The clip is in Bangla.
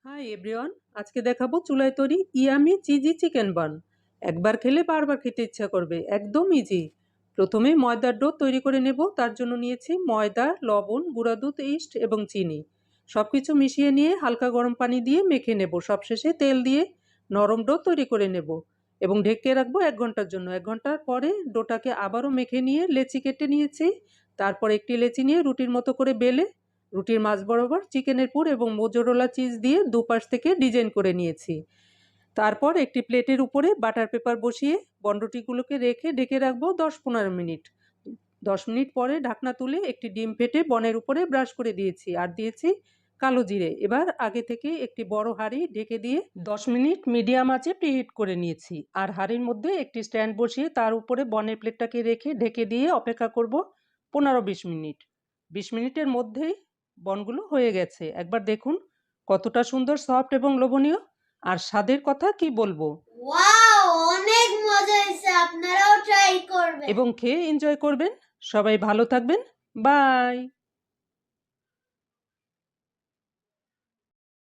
হাই এভরিওয়ান, আজকে দেখাবো চুলায় তৈরি ইয়ামি চিজি চিকেন বান। একবার খেলে বারবার খেতে ইচ্ছা করবে, একদম ইজি। প্রথমে ময়দার ডো তৈরি করে নেব। তার জন্য নিয়েছি ময়দা, লবণ, গুঁড়া দুধ, ইস্ট এবং চিনি। সব কিছু মিশিয়ে নিয়ে হালকা গরম পানি দিয়ে মেখে নেব। সবশেষে তেল দিয়ে নরম ডো তৈরি করে নেব এবং ঢেকে রাখবো 1 ঘন্টার জন্য। 1 ঘন্টার পরে ডোটাকে আবারও মেখে নিয়ে লেচি কেটে নিয়েছি। তারপর একটি লেচি নিয়ে রুটির মতো করে বেলে রুটির মাঝ বরাবর চিকেনের পুর এবং মোজোরেলা চিজ দিয়ে দুপাশ থেকে ডিজাইন করে নিয়েছি। তারপর একটি প্লেটের উপরে বাটার পেপার বসিয়ে বনরুটিগুলোকে রেখে ঢেকে রাখবো 10-15 মিনিট। 10 মিনিট পরে ঢাকনা তুলে একটি ডিম ফেটে বনের উপরে ব্রাশ করে দিয়েছি আর দিয়েছি কালো জিরে। এবার আগে থেকে একটি বড় হাঁড়ি ঢেকে দিয়ে 10 মিনিট মিডিয়াম আঁচে প্রিহিট করে নিয়েছি। আর হাঁড়ির মধ্যে একটি স্ট্যান্ড বসিয়ে তার উপরে বনের প্লেটটাকে রেখে ঢেকে দিয়ে অপেক্ষা করব 15-20 মিনিট। 20 মিনিটের মধ্যেই বনগুলো হয়ে গেছে। একবার দেখুন কতটা সুন্দর, সফট এবং লোভনীয়। আর স্বাদের কথা কি বলবো। ওয়াও, অনেক মজা হয়েছে, আপনারাও ট্রাই করবেন এবং খেয়ে এনজয় করবেন। সবাই ভালো থাকবেন। বাই।